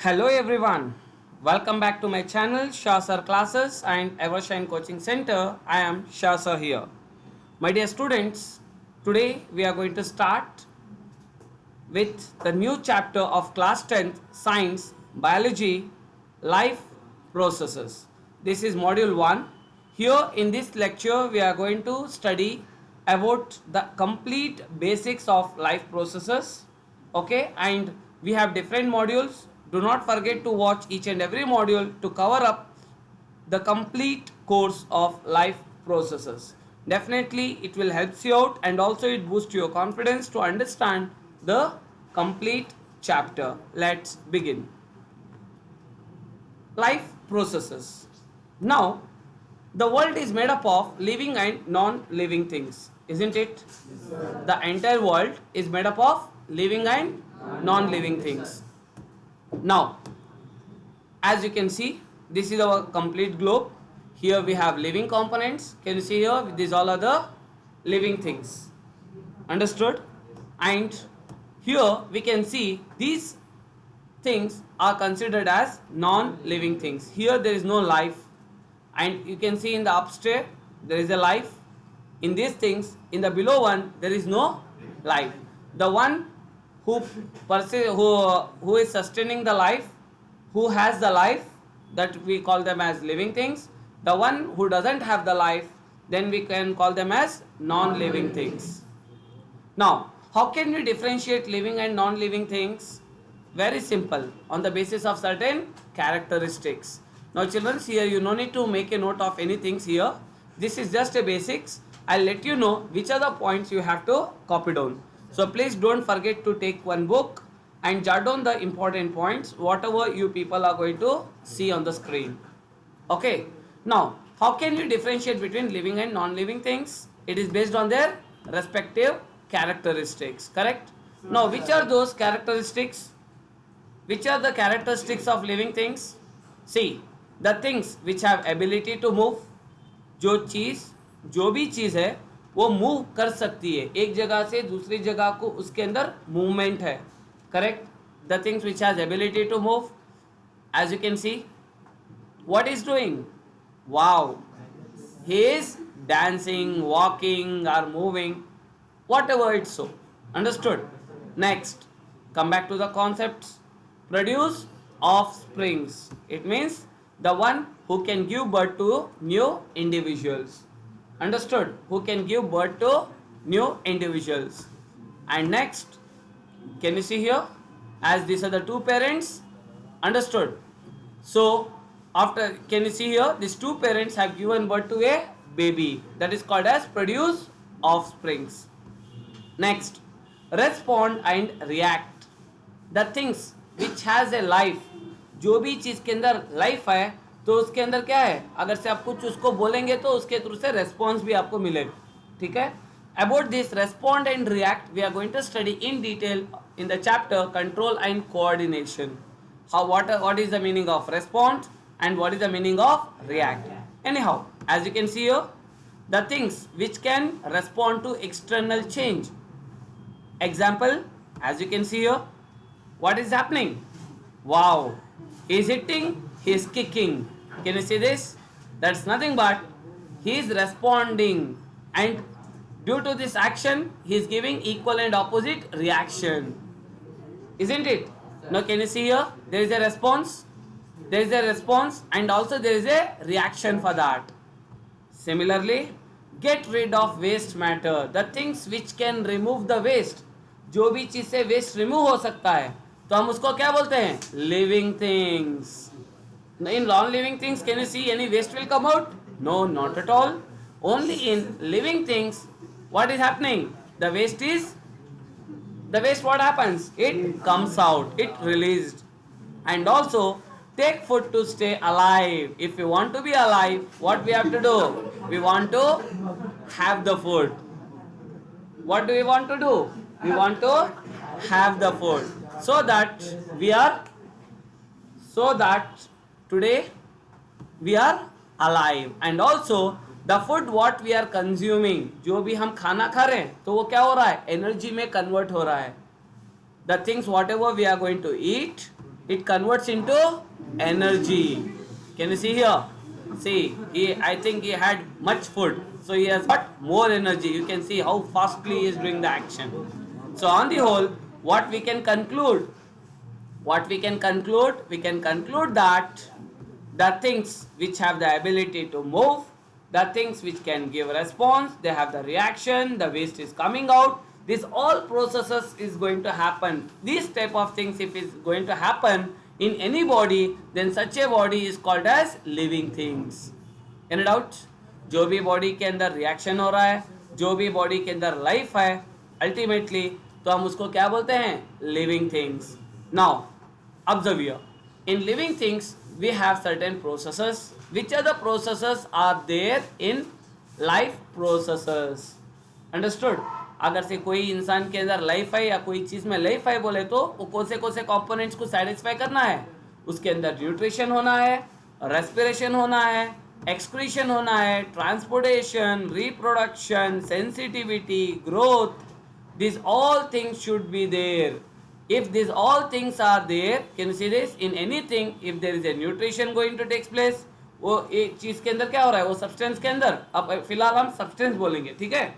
Hello everyone, welcome back to my channel Shah Sir Classes and Evershine Coaching Center. I am Shah Sir here. My dear students, today we are going to start with the new chapter of class 10th Science, Biology, Life Processes. This is module 1. Here in this lecture we are going to study about the complete basics of life processes. Okay, and we have different modules. Do not forget to watch each and every module to cover up the complete course of life processes. Definitely it will help you out, and also it boosts your confidence to understand the complete chapter. Let's begin. Life processes. Now the world is made up of living and non-living things, isn't it? The entire world is made up of living and non-living things. Now, as you can see, this is our complete globe. Here we have living components. Can you see here? These all are the living things. Understood? And here we can see these things are considered as non-living things. Here there is no life, and you can see in the upstairs there is a life. In these things, in the below one, there is no life. The one who who is sustaining the life, who has the life, that we call them as living things. The one who doesn't have the life, then we can call them as non-living things. Now, how can we differentiate living and non-living things? Very simple, on the basis of certain characteristics. Now children, here you no need to make a note of anything here. This is just a basics. I'll let you know which are the points you have to copy down. So please don't forget to take one book and jot down the important points, whatever you people are going to see on the screen. Okay. Now, how can you differentiate between living and non-living things? It is based on their respective characteristics, correct? Now, which are those characteristics? Which are the characteristics of living things? See, the things which have ability to move. जो भी चीज़ है वो move कर सकती है, एक जगह से दूसरी जगह को उसके अंदर मूवमेंट है, correct? The things which has ability to move, as you can see, what is doing? Wow, he is dancing, walking or moving, whatever it's so. Understood? Next, come back to the concepts. Produce offsprings. It means the one who can give birth to new individuals. Understood? Who can give birth to new individuals. And next, can you see here? As these are the two parents. Understood? So after, can you see here? These two parents have given birth to a baby. That is called as produce offsprings. Next, respond and react. The things which has a life, जो भी चीज के अंदर life है तो उसके अंदर क्या है, अगर से आप कुछ उसको बोलेंगे तो उसके थ्रू से रेस्पॉन्स भी आपको मिलेगा. ठीक है? About this respond and react, we are going to study in detail in the chapter control and coordination. What is the meaning of respond and what is the meaning of react? Anyhow, as you can see here, the things which can respond to external change. Example, as you can see here, what is happening? Wow, he is hitting, he is kicking. Can you see this? That's nothing but he is responding, and due to this action he is giving equal and opposite reaction, isn't it? Now can you see here, there is a response, there is a response and also there is a reaction for that. Similarly, get rid of waste matter. The things which can remove the waste, जो भी चीज से waste remove हो सकता है तो हम उसको क्या बोलते हैं? Living things. In non-living things, can you see any waste will come out? No, not at all. Only in living things, what is happening? The waste, what happens? It comes out, it released. And also, take food to stay alive. If we want to be alive, what we have to do? We want to have the food. What do we want to do? We want to have the food so that today we are alive. And also the food what we are consuming, जो भी हम खाना खा रहे हैं तो वो क्या हो रहा है? एनर्जी में कन्वर्ट हो रहा है. The things whatever we are going to eat, It converts into energy. Can you see here? See, I think he had much food, so he has got more energy. You can see how fastly he is doing the action. So on the whole, what we can conclude? What we can conclude? We can conclude that the things which have the ability to move, the things which can give response, they have the reaction, the waste is coming out, this all processes is going to happen. These type of things if is going to happen in any body, then such a body is called as living things. Any doubt? जो भी body के अंदर reaction हो रहा है, जो भी body के अंदर लाइफ है, अल्टीमेटली तो हम उसको क्या बोलते हैं? Living things. Now observe here. In living things, we have certain processes. Which are the processes are there in life processes? Understood? अगर से कोई इंसान के अंदर लाइफ है या कोई चीज़ में लाइफ है बोले तो वो कौन से कंपोनेंट्स को सेटिस्फाई करना है? उसके अंदर न्यूट्रिशन होना है, रेस्पिरेशन होना है, एक्सक्रीशन होना है, transportation, reproduction, sensitivity, growth. These all things should be there. If these all things are there, can you see this? In anything, if there is a nutrition going to take place, वो एक चीज के अंदर क्या हो रहा है? वो सब्सटेंस के अंदर. अब फिलहाल हम सब्सटेंस बोलेंगे, ठीक है?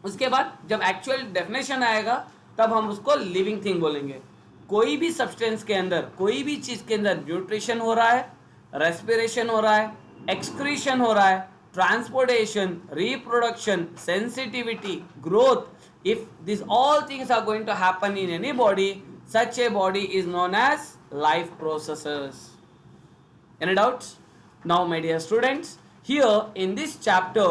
उसके बाद जब एक्चुअल डेफिनेशन आएगा तब हम उसको लिविंग थिंग बोलेंगे. कोई भी सब्सटेंस के अंदर, कोई भी चीज के अंदर न्यूट्रिशन हो रहा है, रेस्पिरेशन हो रहा है, एक्सक्रीशन हो रहा है, transportation, reproduction, sensitivity, growth. If these all things are going to happen in any body, such a body is known as life processes. Any doubts? Now my dear students, here in this chapter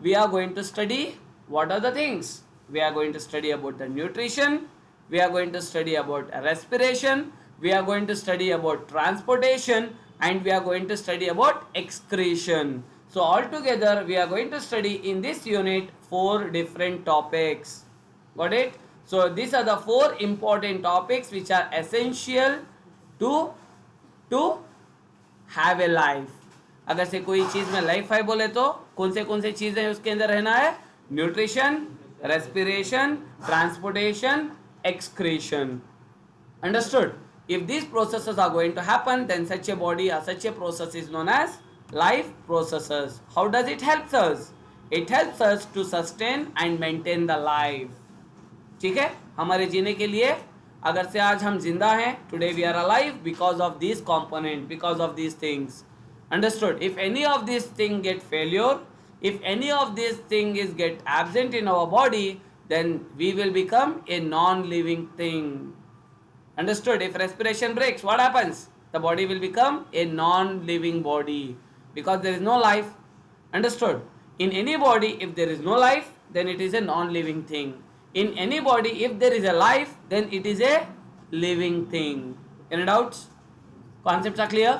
we are going to study what are the things. We are going to study about the nutrition, we are going to study about respiration, we are going to study about transportation, and we are going to study about excretion. So altogether we are going to study in this unit 4 different topics. Got it? So these are the 4 important topics which are essential to have a life. अगर से कोई चीज में life है बोले तो कौन से चीजें उसके अंदर रहना है? Nutrition, respiration, transportation, excretion. Understood? If these processes are going to happen, then such a body or such a process is known as life processes. How does it help us? It helps us to sustain and maintain the life. ठीक है? हमारे जीने के लिए अगर से आज हम जिंदा हैं, today we are alive because of this component, because of this things. Understood? If any of this thing get failure, if any of this thing is get absent in our body, then we will become a non-living thing. Understood? If respiration breaks, what happens? The body will become a non-living body because there is no life. Understood? In any body, if there is no life, then it is a non-living thing. In any body, if there is a life, then it is a living thing. Any doubts? Concepts are clear?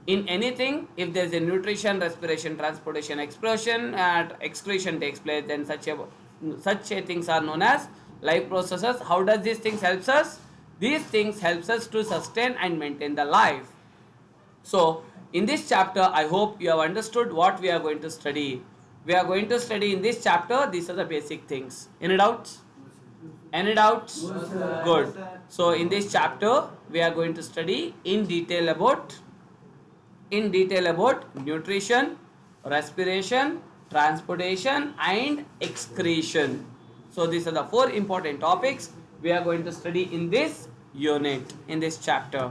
In anything, if there is a nutrition, respiration, transportation, excretion takes place, then such things are known as life processes. How does these things helps us? These things helps us to sustain and maintain the life. So in this chapter, I hope you have understood what we are going to study. We are going to study in this chapter, these are the basic things. Any doubts? Any doubts? Good. So in this chapter we are going to study in detail about nutrition, respiration, transportation and excretion. So these are the 4 important topics we are going to study in this unit, in this chapter.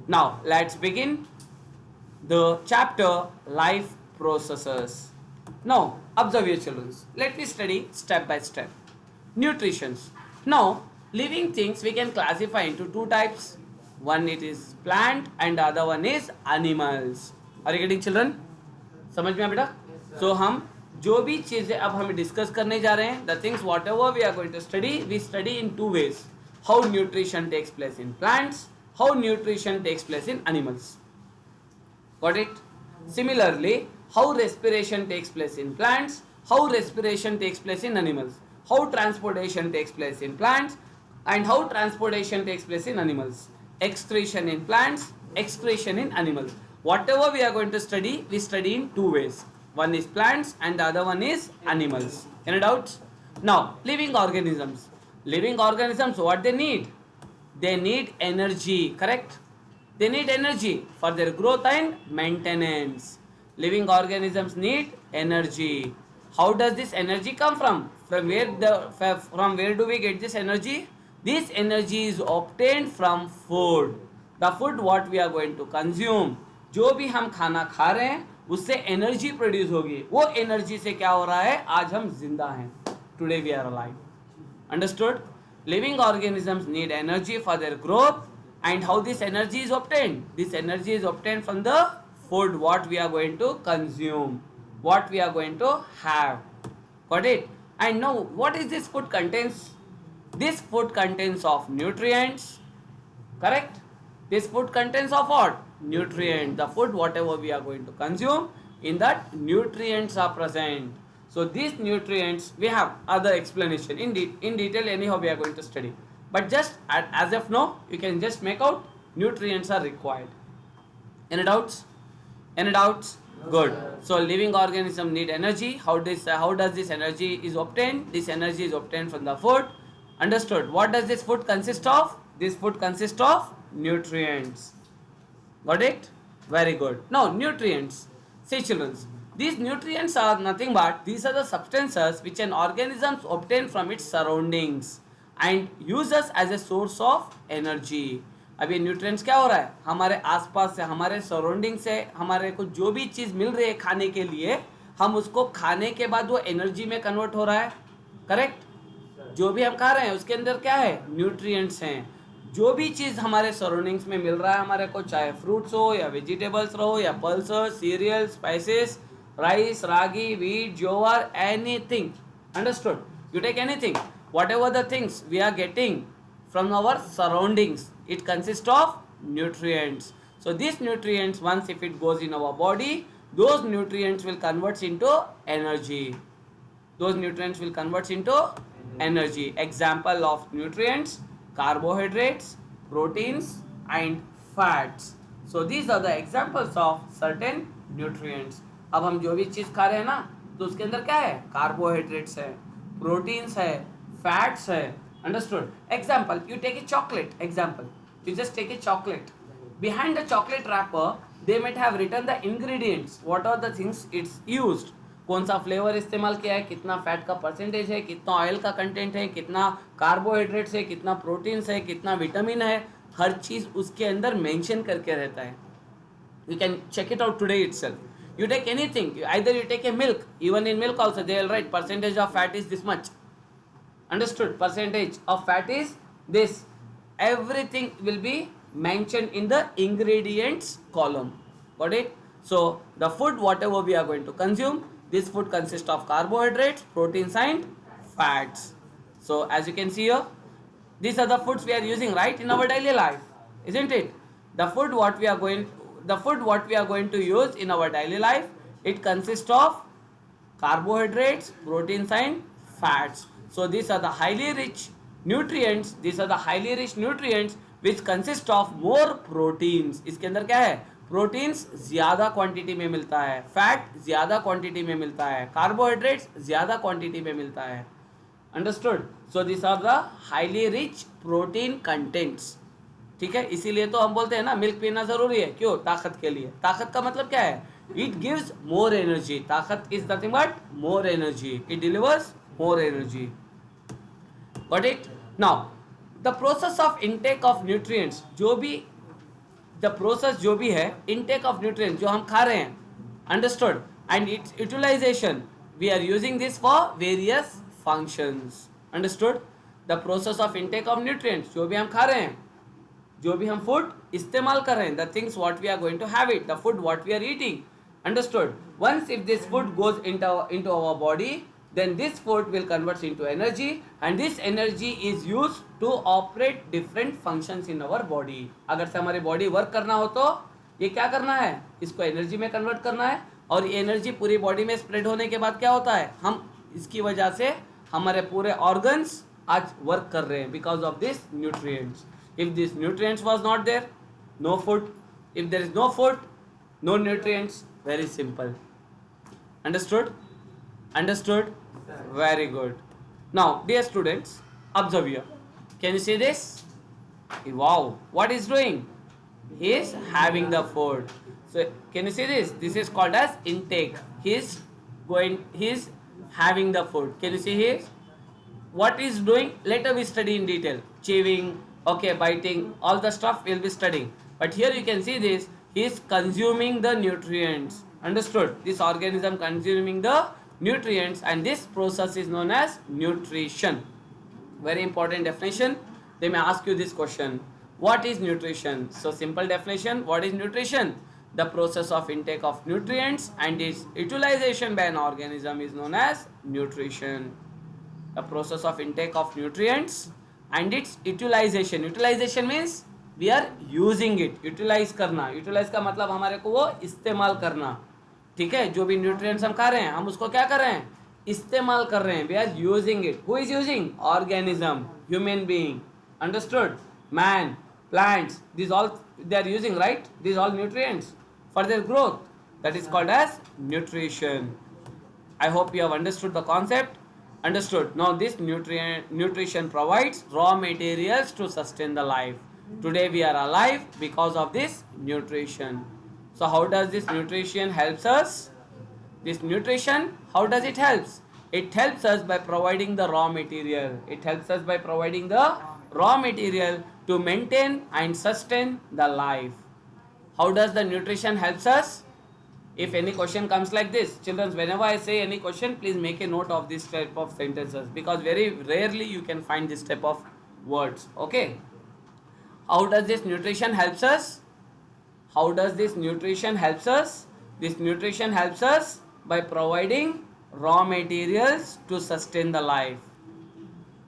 Now let's begin the chapter life processes. Now observe your children. Let me study step by step. Nutrition. Now living things we can classify into 2 types. One it is plant and the other one is animals. Are you getting children? समझ में बेटा? So हम जो भी चीजें अब हम discuss करने जा रहे हैं, the things whatever we are going to study, we study in 2 ways. How nutrition takes place in plants, how nutrition takes place in animals. Got it? Similarly, how respiration takes place in plants, how respiration takes place in animals, how transportation takes place in plants, and how transportation takes place in animals. Excretion in plants, excretion in animals. Whatever we are going to study, we study in 2 ways. One is plants and the other one is animals. Any doubts? Now, living organisms. Living organisms, what they need? they need energy, correct? They need energy for their growth and maintenance. Living organisms need energy. How does this energy come from? From where do we get this energy? This energy is obtained from food. The food what we are going to consume. जो भी हम खाना खा रहे हैं उससे energy produce होगी. वो एनर्जी से क्या हो रहा है? आज हम जिंदा हैं. Today we are alive. Understood? Living organisms need energy for their growth. And how this energy is obtained? This energy is obtained from the food what we are going to consume, what we are going to have. Got it? And now what is this food contains? This food contains of nutrients, correct? This food contains of what? Nutrient. The food whatever we are going to consume, in that nutrients are present. So these nutrients, we have other explanation in detail anyhow we are going to study. But just as of now, you can just make out nutrients are required. Any doubts? Any doubts? Good. So living organism need energy. How does this energy is obtained? This energy is obtained from the food. Understood? What does this food consist of? This food consists of nutrients. Got it? Very good. Now nutrients. See children, these nutrients are nothing but these are the substances which an organism obtain from its surroundings and uses as a source of energy. अब ये nutrients क्या हो रहा है? हमारे आसपास से, हमारे सराउंडिंग से हमारे को जो भी चीज़ मिल रही है खाने के लिए, हम उसको खाने के बाद वो एनर्जी में कन्वर्ट हो रहा है. करेक्ट? जो भी हम खा रहे हैं उसके अंदर क्या है? न्यूट्रिएंट्स हैं. जो भी चीज़ हमारे सराउंडिंग्स में मिल रहा है हमारे को, चाहे फ्रूट्स हो या वेजिटेबल्स रहो या pulses, serial, spices, rice, ragi, wheat, jowar, anything. Understood? You take anything. Whatever the things we are getting from our surroundings, it consists of nutrients. So these nutrients, once if it goes in our body, those nutrients will convert into energy. Those nutrients will convert into energy. Example of nutrients: carbohydrates, proteins and fats. So these are the examples of certain nutrients. अब हम जो भी चीज़ खा रहे हैं ना, तो उसके अंदर क्या है? कार्बोहाइड्रेट्स है, प्रोटीन्स है, फैट्स है. Understood? Example, you take a chocolate. Example, you just take a chocolate. Behind the chocolate wrapper they might have written the ingredients, what are the things it's used. कौन सा flavour इस्तेमाल किया है, कितना fat का percentage है, कितना oil का कंटेंट है, कितना कार्बोहाइड्रेट्स है, कितना प्रोटीन्स है, कितना विटामिन है, हर चीज़ उसके अंदर मेंशन करके रहता है. You can check it out today itself. You take anything, either you take a milk, even in milk also they will write percentage of fat is this much. Understood? Percentage of fat is this. Everything will be mentioned in the ingredients column. Got it? So the food whatever we are going to consume, this food consists of carbohydrates, proteins and fats. So as you can see here, these are the foods we are using right in our daily life, isn't it? The food what we are going to use in our daily life, it consists of carbohydrates, proteins and fats. So these are the highly rich nutrients. These are the highly rich nutrients which consist of more proteins. इसके अंदर क्या है? Proteins ज़्यादा quantity में मिलता है, fat ज़्यादा quantity में मिलता है, कार्बोहाइड्रेट्स ज़्यादा क्वांटिटी में मिलता है. Understood? So this are the highly rich protein contents. ठीक है, इसीलिए तो हम बोलते हैं ना मिल्क पीना जरूरी है. क्यों? ताकत के लिए. ताकत का मतलब क्या है? It gives more energy. ताकत is nothing but more energy. It delivers more energy. Got it? Now the process of intake of nutrients, जो भी है इनटेक ऑफ न्यूट्रिएंट्स जो हम खा रहे हैं, understood, and its utilisation, we are using this for various functions. Understood? The process of intake of nutrients, जो भी हम खा रहे हैं, जो भी हम फूड इस्तेमाल कर रहे हैं, the things what we are going to have it, the food what we are eating. Understood? Once if this food goes into our body, then this food will convert into energy and this energy is used to operate different functions in our body. अगर से हमारी body work करना हो तो ये क्या करना है? इसको एनर्जी में कन्वर्ट करना है, और ये एनर्जी पूरी बॉडी में स्प्रेड होने के बाद क्या होता है? हम इसकी वजह से हमारे पूरे ऑर्गन्स आज वर्क कर रहे हैं because of this nutrients. If these nutrients was not there, no food. If there is no food, no nutrients. Very simple. Understood? Understood? Very good. Now, dear students, observe here. Can you see this? Wow, what is doing? He is having the food. So can you see this? This is called as intake. He is having the food. Can you see here? What is doing? Later we study in detail. Chewing, okay, biting, all the stuff we'll be studying. But here you can see this. He is consuming the nutrients. Understood? This organism consuming the nutrients, and this process is known as nutrition. Very important definition. They may ask you this question: what is nutrition? So simple definition: what is nutrition? The process of intake of nutrients and its utilization by an organism is known as nutrition. The process of intake of nutrients and its utilization. Utilization means we are using it. Utilize करना. Utilize का मतलब हमारे को वो इस्तेमाल करना. ठीक है, जो भी न्यूट्रिएंट्स हम खा रहे हैं हम उसको क्या कर रहे हैं? इस्तेमाल कर रहे हैं. We are using it. Who is using? Organism, human being. Understood? Man, plants, these all they are using, right? These all nutrients for their growth. That is called as nutrition. I hope you have understood the concept. Understood? Now this nutrition provides raw materials to sustain the life. Today we are alive because of this nutrition. So how does this nutrition helps us? This nutrition, how does it helps? It helps us by providing the raw material. It helps us by providing the raw material to maintain and sustain the life. How does the nutrition helps us? If any question comes like this, children, whenever I say any question, please make a note of this type of sentences, because very rarely you can find this type of words. Okay. How does this nutrition helps us? How does this nutrition helps us? This nutrition helps us by providing raw materials to sustain the life.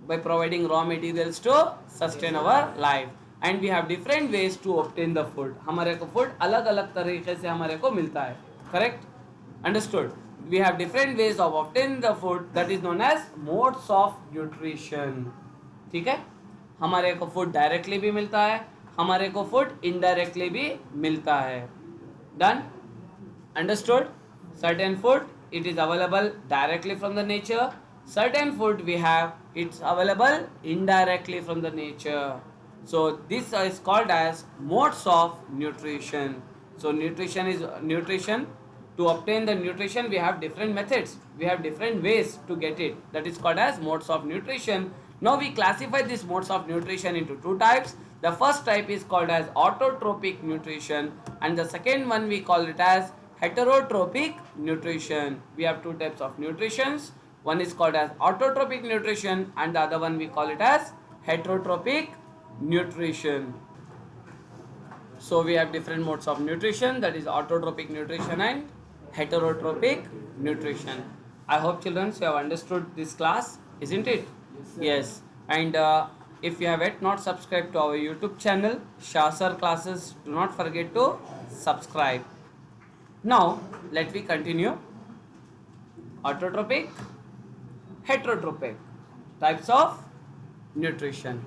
By providing raw materials to sustain our life. And we have different ways to obtain the food. हमारे को food अलग अलग तरीके से हमारे को मिलता है. Correct? Understood? We have different ways of obtaining the food, that is known as modes of nutrition. ठीक है? हमारे को food directly भी मिलता है, हमारे को food indirectly भी मिलता है. Done? Understood? Certain food it is available directly from the nature. Certain food we have it's available indirectly from the nature. So this is called as modes of nutrition. So nutrition is nutrition. To obtain the nutrition we have different methods. We have different ways to get it. That is called as modes of nutrition. Now we classify these modes of nutrition into two types. The first type is called as autotrophic nutrition, and the second one we call it as heterotrophic nutrition. We have two types of nutritions. One is called as autotrophic nutrition and the other one we call it as heterotrophic nutrition. So we have different modes of nutrition, that is autotrophic nutrition and heterotrophic nutrition. I hope children you have understood this class, isn't it? Yes. And if you have yet not subscribed to our YouTube channel, Shah Sir Classes, do not forget to subscribe. Now let me continue. Autotrophic, heterotrophic types of nutrition.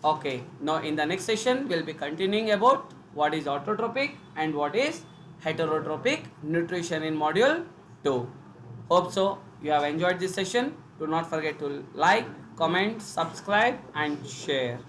Okay, now in the next session we'll be continuing about what is autotrophic and what is heterotrophic nutrition in module 2. Hope so you have enjoyed this session. Do not forget to like, comment, subscribe and share.